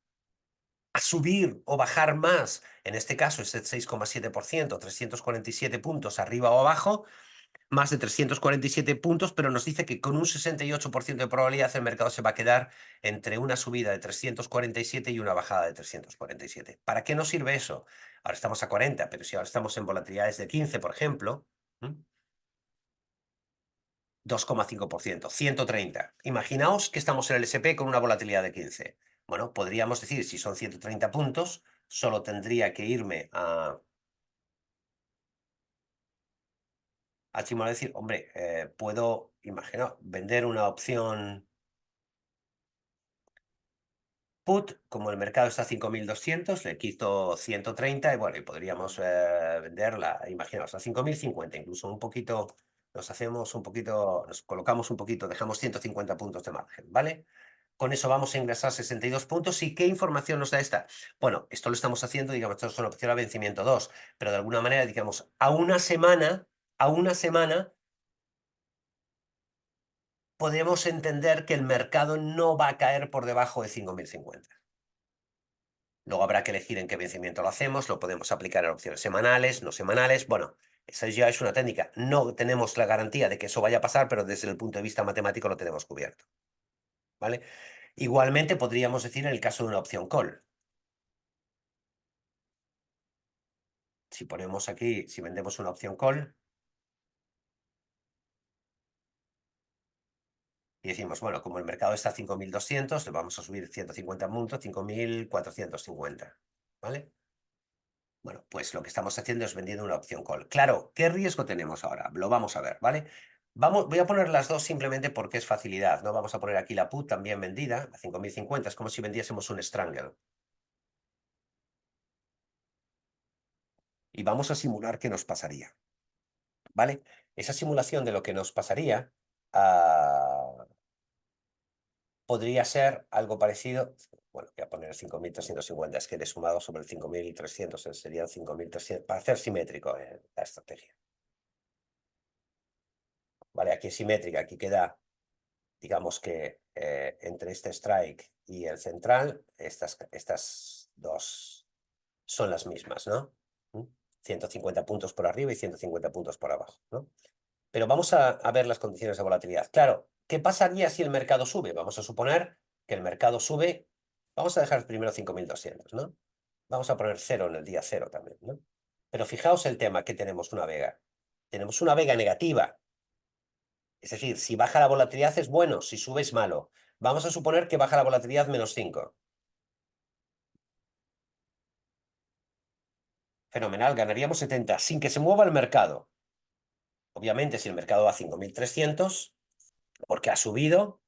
a subir o bajar más, en este caso es el 6,7%, 347 puntos arriba o abajo, más de 347 puntos, pero nos dice que con un 68% de probabilidad el mercado se va a quedar entre una subida de 347 y una bajada de 347. ¿Para qué nos sirve eso? Ahora estamos a 40, pero si ahora estamos en volatilidades de 15, por ejemplo, 2,5%, 130. Imaginaos que estamos en el S&P con una volatilidad de 15. Bueno, podríamos decir, si son 130 puntos, solo tendría que irme a Chimo a decir, hombre, puedo, imagino, vender una opción put, como el mercado está a 5.200, le quito 130 y bueno, y podríamos venderla, imaginaos, a 5.050, incluso un poquito, nos hacemos un poquito, nos colocamos un poquito, dejamos 150 puntos de margen, ¿vale? Con eso vamos a ingresar 62 puntos. ¿Y qué información nos da esta? Bueno, esto lo estamos haciendo, digamos, esto es una opción a vencimiento 2, pero de alguna manera, digamos, a una semana podemos entender que el mercado no va a caer por debajo de 5.050. Luego habrá que elegir en qué vencimiento lo hacemos, lo podemos aplicar en opciones semanales, no semanales. Bueno, esa ya es una técnica. No tenemos la garantía de que eso vaya a pasar, pero desde el punto de vista matemático lo tenemos cubierto, ¿vale? Igualmente podríamos decir en el caso de una opción call. Si ponemos aquí, si vendemos una opción call y decimos, bueno, como el mercado está a 5.200, le vamos a subir 150 puntos, 5.450, ¿vale? Bueno, pues lo que estamos haciendo es vendiendo una opción call. Claro, ¿qué riesgo tenemos ahora? Lo vamos a ver, ¿vale? Voy a poner las dos simplemente porque es facilidad, ¿no? Vamos a poner aquí la put también vendida a 5.050, es como si vendiésemos un strangle. Y vamos a simular qué nos pasaría, ¿vale? Esa simulación de lo que nos pasaría podría ser algo parecido. Bueno, voy a poner 5.350, es que le he sumado sobre el 5.300, serían 5.300, para hacer simétrico la estrategia. Vale, aquí es simétrica, aquí queda, digamos que entre este strike y el central, estas dos son las mismas, ¿no? 150 puntos por arriba y 150 puntos por abajo, ¿no? Pero vamos a ver las condiciones de volatilidad. Claro, ¿qué pasaría si el mercado sube? Vamos a suponer que el mercado sube, vamos a dejar primero 5.200, ¿no? Vamos a poner 0 en el día 0 también, ¿no? Pero fijaos el tema, que tenemos una vega. Tenemos una vega negativa. Es decir, si baja la volatilidad es bueno, si sube es malo. Vamos a suponer que baja la volatilidad menos 5. Fenomenal, ganaríamos 70 sin que se mueva el mercado. Obviamente, si el mercado va a 5.300, porque ha subido,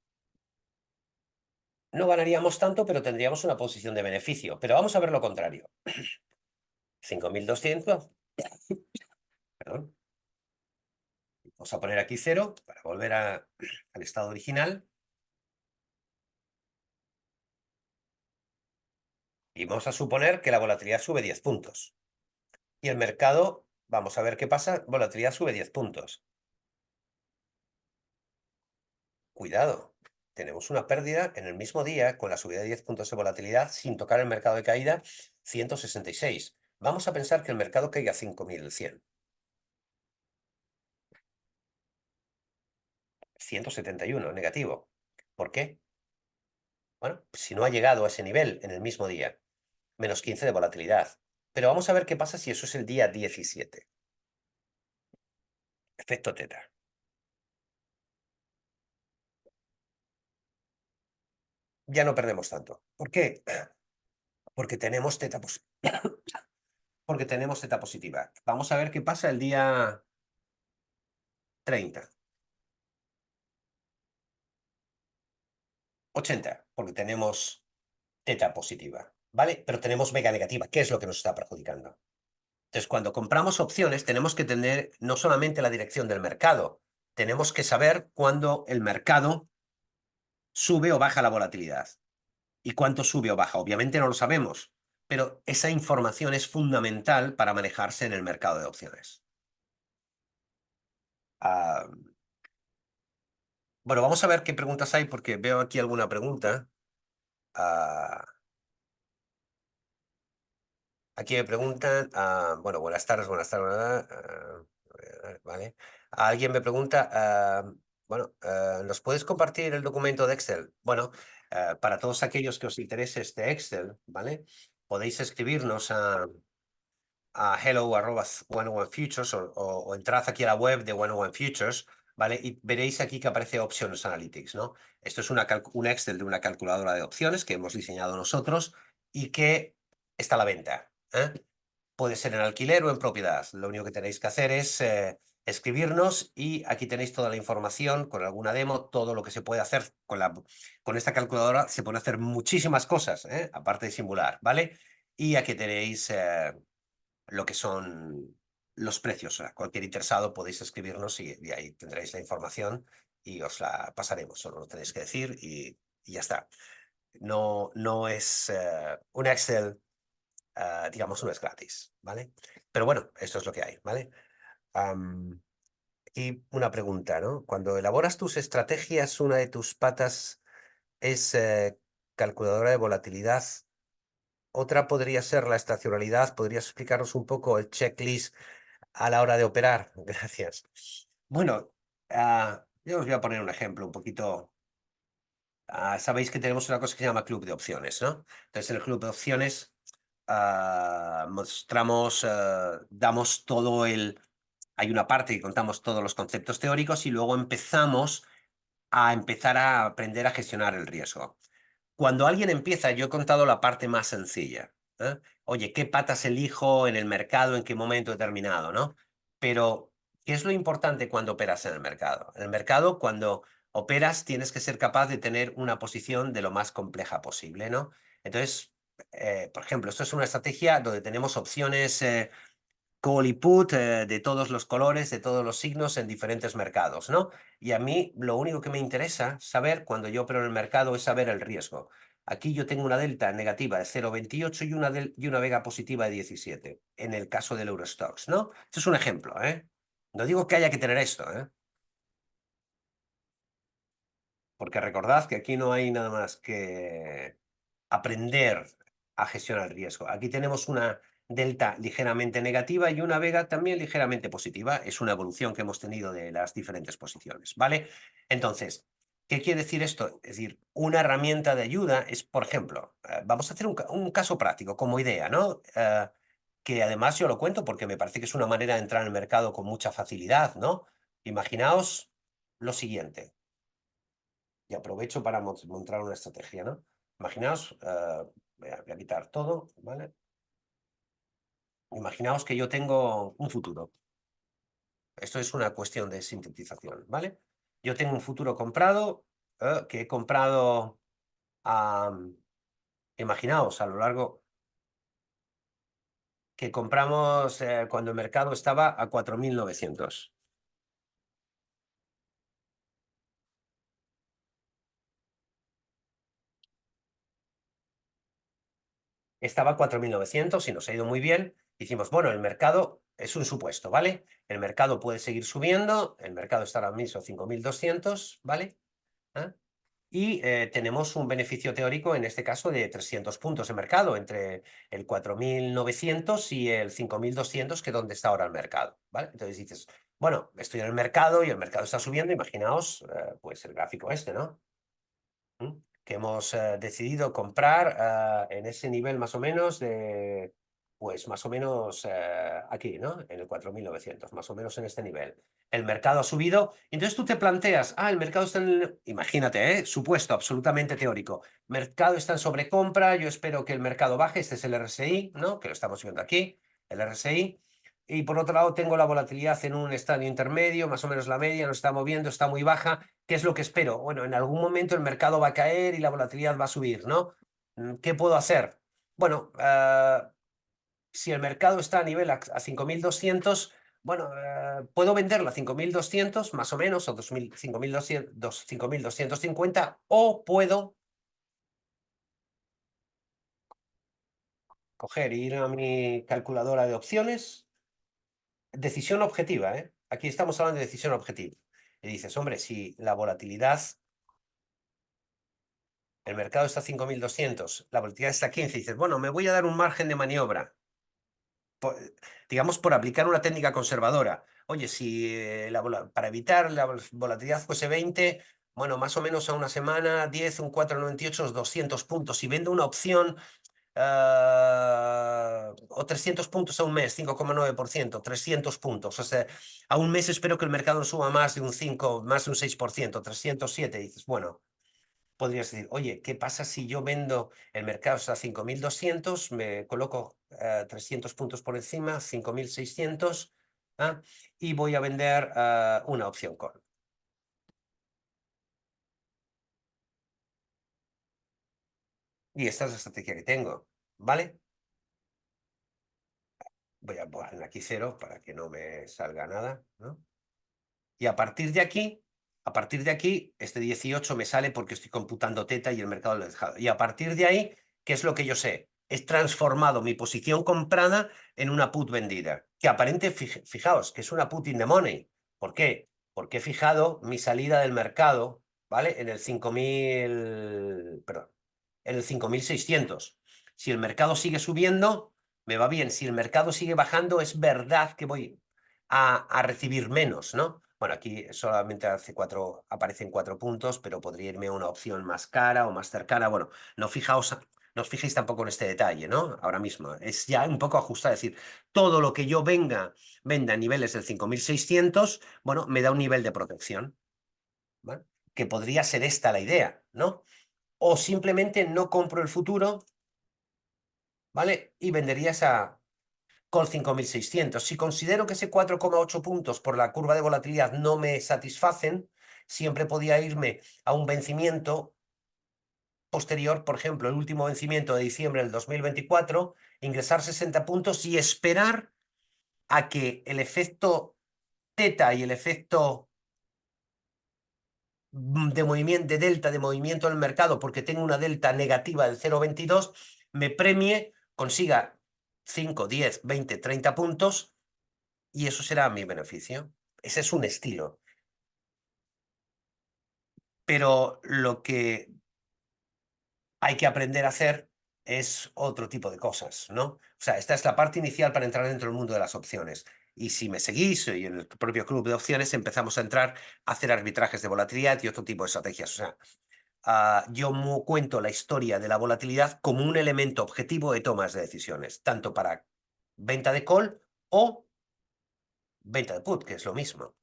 no ganaríamos tanto, pero tendríamos una posición de beneficio. Pero vamos a ver lo contrario. 5.200, perdón. Vamos a poner aquí 0 para volver al estado original. Y vamos a suponer que la volatilidad sube 10 puntos. Y el mercado, vamos a ver qué pasa, volatilidad sube 10 puntos. Cuidado, tenemos una pérdida en el mismo día con la subida de 10 puntos de volatilidad sin tocar el mercado de caída 166. Vamos a pensar que el mercado caiga a 5.100. 171, negativo. ¿Por qué? Bueno, si no ha llegado a ese nivel en el mismo día, menos 15 de volatilidad. Pero vamos a ver qué pasa si eso es el día 17. Efecto teta. Ya no perdemos tanto. ¿Por qué? Porque tenemos teta, porque tenemos teta positiva. Vamos a ver qué pasa el día 30. 80, porque tenemos teta positiva, ¿vale? Pero tenemos vega negativa, ¿qué es lo que nos está perjudicando? Entonces, cuando compramos opciones, tenemos que tener no solamente la dirección del mercado, tenemos que saber cuándo el mercado sube o baja la volatilidad. ¿Y cuánto sube o baja? Obviamente no lo sabemos, pero esa información es fundamental para manejarse en el mercado de opciones. Ah, bueno, vamos a ver qué preguntas hay, porque veo aquí alguna pregunta. Ah, aquí me preguntan, bueno, buenas tardes, buenas tardes. ¿vale? Alguien me pregunta, bueno, ¿nos puedes compartir el documento de Excel? Bueno, para todos aquellos que os interese este Excel, ¿vale? Podéis escribirnos a hello@101futures o entrad aquí a la web de 101 Futures, ¿vale? Y veréis aquí que aparece Options Analytics, ¿no? Esto es un Excel de una calculadora de opciones que hemos diseñado nosotros y que está a la venta, ¿eh? Puede ser en alquiler o en propiedad. Lo único que tenéis que hacer es escribirnos y aquí tenéis toda la información con alguna demo, todo lo que se puede hacer con esta calculadora. Se pueden hacer muchísimas cosas, aparte de simular, ¿vale? Y aquí tenéis lo que son los precios. O sea, cualquier interesado podéis escribirnos y ahí tendréis la información y os la pasaremos. Solo lo tenéis que decir y ya está. No, no es un Excel, digamos, no es gratis, ¿vale? Pero bueno, esto es lo que hay, ¿vale? Y una pregunta, ¿no? Cuando elaboras tus estrategias, una de tus patas es calculadora de volatilidad. Otra podría ser la estacionalidad. ¿Podrías explicarnos un poco el checklist a la hora de operar? Gracias. Bueno, yo os voy a poner un ejemplo un poquito. Sabéis que tenemos una cosa que se llama club de opciones, ¿no? Entonces, en el club de opciones mostramos, damos todo el... Hay una parte que contamos todos los conceptos teóricos y luego empezar a aprender a gestionar el riesgo. Cuando alguien empieza, yo he contado la parte más sencilla, ¿eh? Oye, ¿qué patas elijo en el mercado, en qué momento determinado, ¿no? Pero, ¿qué es lo importante cuando operas en el mercado? En el mercado, cuando operas, tienes que ser capaz de tener una posición de lo más compleja posible, ¿no? Entonces, por ejemplo, esto es una estrategia donde tenemos opciones call y put de todos los colores, de todos los signos en diferentes mercados, ¿no? Y a mí lo único que me interesa saber cuando yo opero en el mercado es saber el riesgo. Aquí yo tengo una delta negativa de 0,28 y una vega positiva de 17, en el caso del Eurostoxx, ¿no? Esto es un ejemplo, ¿eh? No digo que haya que tener esto, ¿eh? Porque recordad que aquí no hay nada más que aprender a gestionar el riesgo. Aquí tenemos una delta ligeramente negativa y una vega también ligeramente positiva. Es una evolución que hemos tenido de las diferentes posiciones, ¿vale? Entonces, ¿qué quiere decir esto? Es decir, una herramienta de ayuda es, por ejemplo, vamos a hacer un caso práctico como idea, ¿no? Que además yo lo cuento porque me parece que es una manera de entrar en el mercado con mucha facilidad, ¿no? Imaginaos lo siguiente. Y aprovecho para montar una estrategia, ¿no? Imaginaos, voy a quitar todo, ¿vale? Imaginaos que yo tengo un futuro. Esto es una cuestión de sintetización, ¿vale? Yo tengo un futuro comprado, que he comprado, imaginaos, a lo largo, que compramos cuando el mercado estaba a 4.900. Estaba a 4.900 y nos ha ido muy bien. Hicimos, bueno, el mercado es un supuesto, ¿vale? El mercado puede seguir subiendo, el mercado está ahora mismo a 5.200, ¿vale? ¿Ah? Y tenemos un beneficio teórico, en este caso, de 300 puntos de mercado entre el 4.900 y el 5.200, que es donde está ahora el mercado, ¿vale? Entonces dices, bueno, estoy en el mercado y el mercado está subiendo, imaginaos, pues el gráfico este, ¿no? Que hemos decidido comprar en ese nivel más o menos de, pues más o menos aquí, ¿no? En el 4.900, más o menos en este nivel. El mercado ha subido, entonces tú te planteas, el mercado está en imagínate, supuesto absolutamente teórico, mercado está en sobrecompra, yo espero que el mercado baje, este es el RSI, ¿no? Que lo estamos viendo aquí, el RSI. Y por otro lado tengo la volatilidad en un estadio intermedio, más o menos la media, nos está moviendo, está muy baja. ¿Qué es lo que espero? Bueno, en algún momento el mercado va a caer y la volatilidad va a subir, ¿no? ¿Qué puedo hacer? Bueno, si el mercado está a nivel a 5.200, bueno, puedo venderla a 5.200 más o menos, o 5.250, o puedo coger y ir a mi calculadora de opciones. Decisión objetiva, ¿eh? Aquí estamos hablando de decisión objetiva. Y dices, hombre, si la volatilidad, el mercado está a 5.200, la volatilidad está a 15, dices, bueno, me voy a dar un margen de maniobra, digamos, por aplicar una técnica conservadora. oye, si para evitar la volatilidad fuese 20, bueno, más o menos a una semana, 10, un 4,98, 200 puntos. Si vendo una opción, o 300 puntos a un mes, 5,9%, 300 puntos. O sea, a un mes espero que el mercado suba más de un 5, más de un 6%, 307. Y dices, bueno, podrías decir, oye, ¿qué pasa si yo vendo, el mercado está a 5.200, me coloco 300 puntos por encima, 5.600, ¿ah? Y voy a vender una opción call? Y esta es la estrategia que tengo, ¿vale? Voy a poner aquí cero para que no me salga nada, ¿no? Y a partir de aquí, este 18 me sale porque estoy computando teta y el mercado lo he dejado. Y a partir de ahí, ¿qué es lo que yo sé? He transformado mi posición comprada en una put vendida. Que aparente, fijaos, que es una put in the money. ¿Por qué? Porque he fijado mi salida del mercado, ¿vale? En el 5.000, perdón, en el 5.600. Si el mercado sigue subiendo, me va bien. Si el mercado sigue bajando, es verdad que voy a recibir menos, ¿no? Bueno, aquí solamente aparecen 4 puntos, pero podría irme a una opción más cara o más cercana. Bueno, no os fijéis tampoco en este detalle, ¿no? Ahora mismo es ya un poco ajustado, es decir, todo lo que yo venda a niveles del 5.600, bueno, me da un nivel de protección, ¿vale? Que podría ser esta la idea, ¿no? O simplemente no compro el futuro, ¿vale? Y vendería esa con 5.600. Si considero que ese 4,8 puntos por la curva de volatilidad no me satisfacen, siempre podía irme a un vencimiento posterior, por ejemplo, el último vencimiento de diciembre del 2024, ingresar 60 puntos y esperar a que el efecto teta y el efecto de movimiento, de delta de movimiento del mercado, porque tengo una delta negativa del 0,22, me premie, consiga 5, 10, 20, 30 puntos y eso será mi beneficio. Ese es un estilo. Pero lo que hay que aprender a hacer es otro tipo de cosas, ¿no? O sea, esta es la parte inicial para entrar dentro del mundo de las opciones. Y si me seguís, y en el propio club de opciones empezamos a entrar a hacer arbitrajes de volatilidad y otro tipo de estrategias. O sea, yo cuento la historia de la volatilidad como un elemento objetivo de tomas de decisiones, tanto para venta de call o venta de put, que es lo mismo.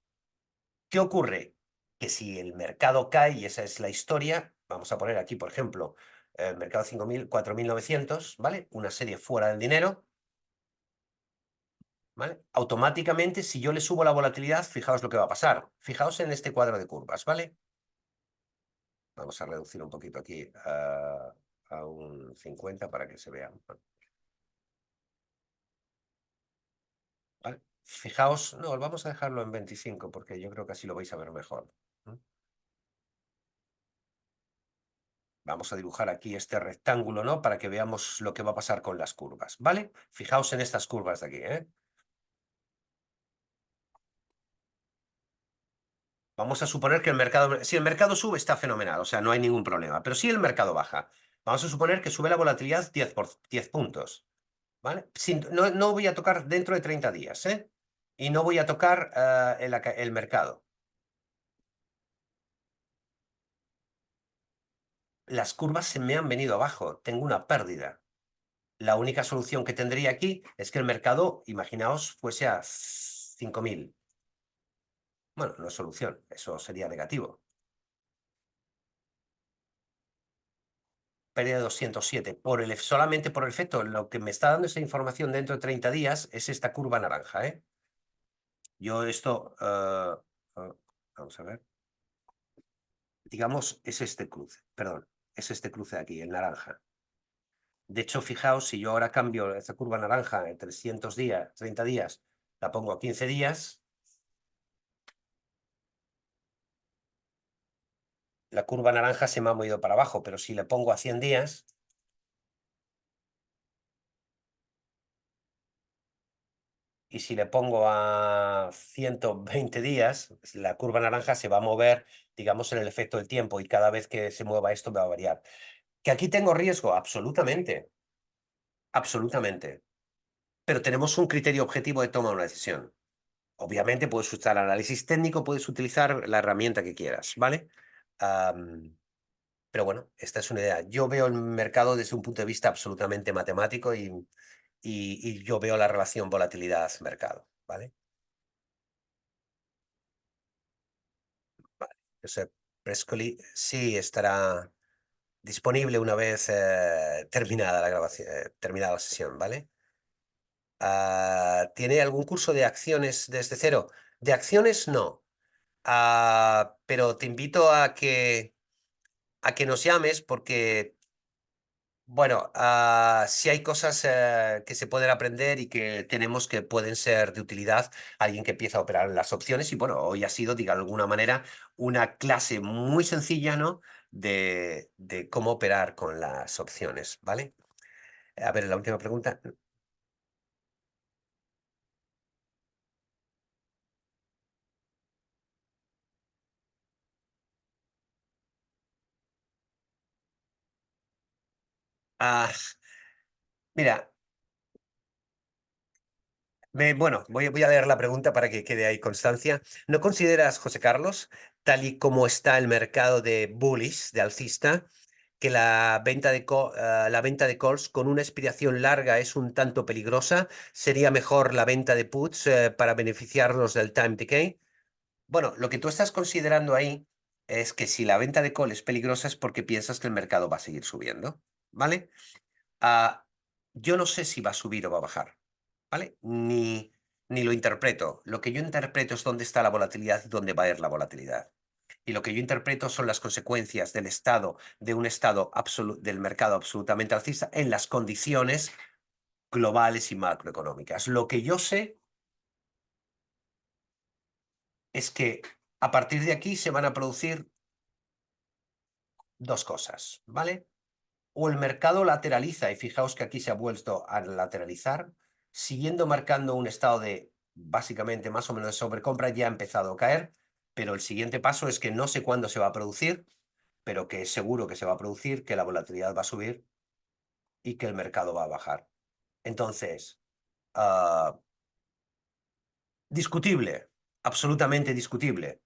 ¿Qué ocurre? Que si el mercado cae, y esa es la historia, vamos a poner aquí, por ejemplo, el mercado 5.000, 4.900, ¿vale? Una serie fuera del dinero, ¿vale? Automáticamente, si yo le subo la volatilidad, fijaos lo que va a pasar. Fijaos en este cuadro de curvas, ¿vale? Vamos a reducir un poquito aquí a un 50 para que se vea. ¿Vale? Fijaos, no, vamos a dejarlo en 25 porque yo creo que así lo vais a ver mejor. Vamos a dibujar aquí este rectángulo, ¿no? Para que veamos lo que va a pasar con las curvas, ¿vale? Fijaos en estas curvas de aquí, ¿eh? Vamos a suponer que si el mercado sube está fenomenal, o sea, no hay ningún problema. Pero si el mercado baja, vamos a suponer que sube la volatilidad 10 puntos, ¿vale? No voy a tocar dentro de 30 días, ¿eh? Y no voy a tocar el mercado. Las curvas se me han venido abajo, tengo una pérdida. La única solución que tendría aquí es que el mercado, imaginaos, fuese a 5.000. Bueno, no es solución, eso sería negativo. Pérdida de 207. Solamente por el efecto, lo que me está dando esa información dentro de 30 días es esta curva naranja, ¿eh? Yo esto, vamos a ver, digamos, es este cruce, perdón, es este cruce de aquí, el naranja. De hecho, fijaos, si yo ahora cambio esta curva naranja en 300 días, 30 días, la pongo a 15 días, la curva naranja se me ha movido para abajo, pero si le pongo a 100 días, y si le pongo a 120 días, la curva naranja se va a mover, digamos, en el efecto del tiempo y cada vez que se mueva esto me va a variar. ¿Que aquí tengo riesgo? Absolutamente, absolutamente. Pero tenemos un criterio objetivo de toma de una decisión. Obviamente puedes usar análisis técnico, puedes utilizar la herramienta que quieras, ¿vale? Am, pero bueno, esta es una idea. Yo veo el mercado desde un punto de vista absolutamente matemático y yo veo la relación volatilidad-mercado, ¿vale? Vale. Josep Prescoli sí estará disponible una vez terminada la grabación, terminada la sesión, ¿vale? ¿Tiene algún curso de acciones desde cero? De acciones no. Pero te invito a que nos llames porque, bueno, si hay cosas que se pueden aprender y que tenemos que pueden ser de utilidad a alguien que empieza a operar en las opciones. Y bueno, hoy ha sido, diga de alguna manera, una clase muy sencilla, ¿no? De cómo operar con las opciones, ¿vale? A ver, la última pregunta. Ah, mira, bueno, voy a leer la pregunta para que quede ahí constancia. ¿No consideras, José Carlos, tal y como está el mercado de bullish, de alcista, que la venta de calls con una expiración larga es un tanto peligrosa? ¿Sería mejor la venta de puts para beneficiarnos del time decay? Bueno, lo que tú estás considerando ahí es que si la venta de call es peligrosa es porque piensas que el mercado va a seguir subiendo, ¿vale? Ah, yo no sé si va a subir o va a bajar, ¿vale? Ni lo interpreto. Lo que yo interpreto es dónde está la volatilidad y dónde va a ir la volatilidad. Y lo que yo interpreto son las consecuencias del estado, de un estado del mercado absolutamente alcista en las condiciones globales y macroeconómicas. Lo que yo sé es que a partir de aquí se van a producir dos cosas, ¿vale? O el mercado lateraliza, y fijaos que aquí se ha vuelto a lateralizar, siguiendo marcando un estado de básicamente más o menos de sobrecompra, ya ha empezado a caer, pero el siguiente paso es que no sé cuándo se va a producir, pero que es seguro que se va a producir, que la volatilidad va a subir y que el mercado va a bajar. Entonces, ah, discutible, absolutamente discutible.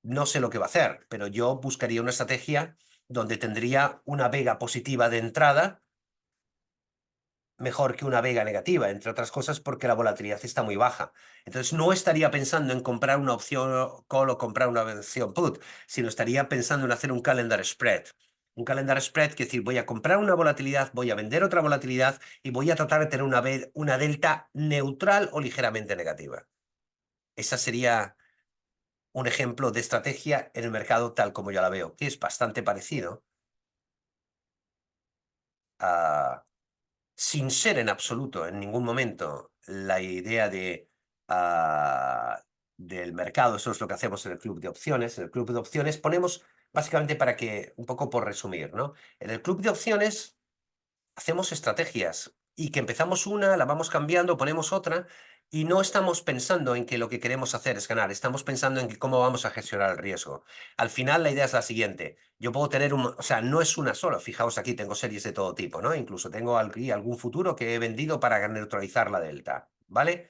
No sé lo que va a hacer, pero yo buscaría una estrategia donde tendría una vega positiva de entrada mejor que una vega negativa, entre otras cosas porque la volatilidad está muy baja. Entonces no estaría pensando en comprar una opción call o comprar una opción put, sino estaría pensando en hacer un calendar spread. Un calendar spread, que es decir, voy a comprar una volatilidad, voy a vender otra volatilidad y voy a tratar de tener una delta neutral o ligeramente negativa. Esa sería un ejemplo de estrategia en el mercado tal como yo la veo, que es bastante parecido a sin ser en absoluto, en ningún momento, la idea del mercado. Eso es lo que hacemos en el club de opciones. En el club de opciones ponemos, básicamente para que, un poco por resumir, ¿no? En el club de opciones hacemos estrategias y que empezamos una, la vamos cambiando, ponemos otra y no estamos pensando en que lo que queremos hacer es ganar, estamos pensando en que cómo vamos a gestionar el riesgo. Al final la idea es la siguiente, yo puedo tener o sea, no es una sola, fijaos aquí tengo series de todo tipo, ¿no? Incluso tengo aquí algún futuro que he vendido para neutralizar la delta, ¿vale?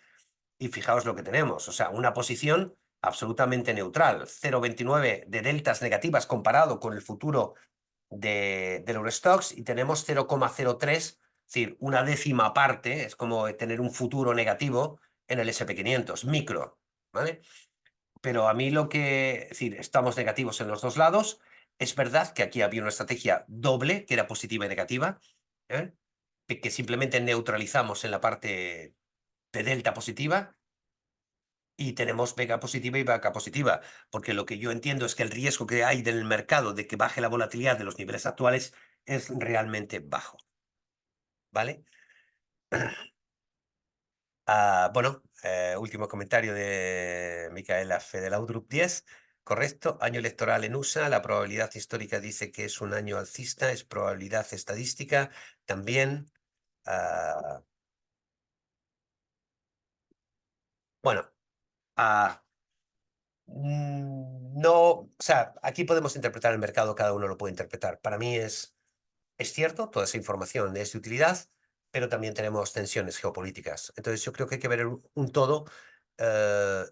Y fijaos lo que tenemos, o sea, una posición absolutamente neutral, 0,29 de deltas negativas comparado con el futuro del Eurostoxx y tenemos 0,03, es decir, una décima parte, es como tener un futuro negativo en el SP500, micro, ¿vale? Pero a mí lo que, es decir, estamos negativos en los dos lados. Es verdad que aquí había una estrategia doble, que era positiva y negativa, ¿eh? Que simplemente neutralizamos en la parte de delta positiva y tenemos vega positiva y vaca positiva, porque lo que yo entiendo es que el riesgo que hay del mercado de que baje la volatilidad de los niveles actuales es realmente bajo, ¿vale? Bueno, último comentario de Micaela Fedelaudrup 10. Correcto, año electoral en USA, la probabilidad histórica dice que es un año alcista, es probabilidad estadística también. ah, bueno, ah, no, o sea, aquí podemos interpretar el mercado, cada uno lo puede interpretar. Para mí es cierto, toda esa información es de utilidad, pero también tenemos tensiones geopolíticas. Entonces yo creo que hay que ver un todo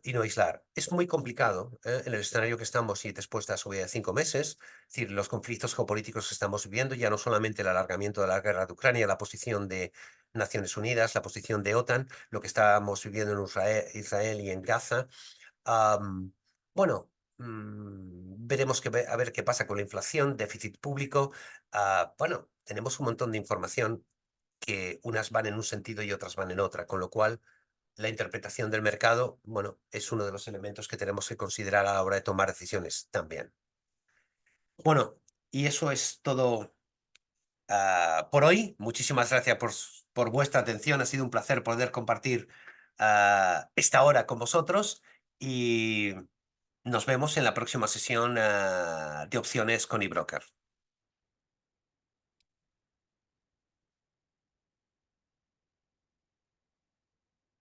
y no aislar. Es muy complicado en el escenario que estamos y después de la subida de 5 meses. Es decir, los conflictos geopolíticos que estamos viviendo, ya no solamente el alargamiento de la guerra de Ucrania, la posición de Naciones Unidas, la posición de OTAN, lo que estamos viviendo en Israel y en Gaza. Am, bueno, veremos a ver qué pasa con la inflación, déficit público. Bueno, tenemos un montón de información que unas van en un sentido y otras van en otra, con lo cual la interpretación del mercado, bueno, es uno de los elementos que tenemos que considerar a la hora de tomar decisiones también. Bueno, y eso es todo por hoy. Muchísimas gracias por vuestra atención. Ha sido un placer poder compartir esta hora con vosotros y nos vemos en la próxima sesión de opciones con eBroker.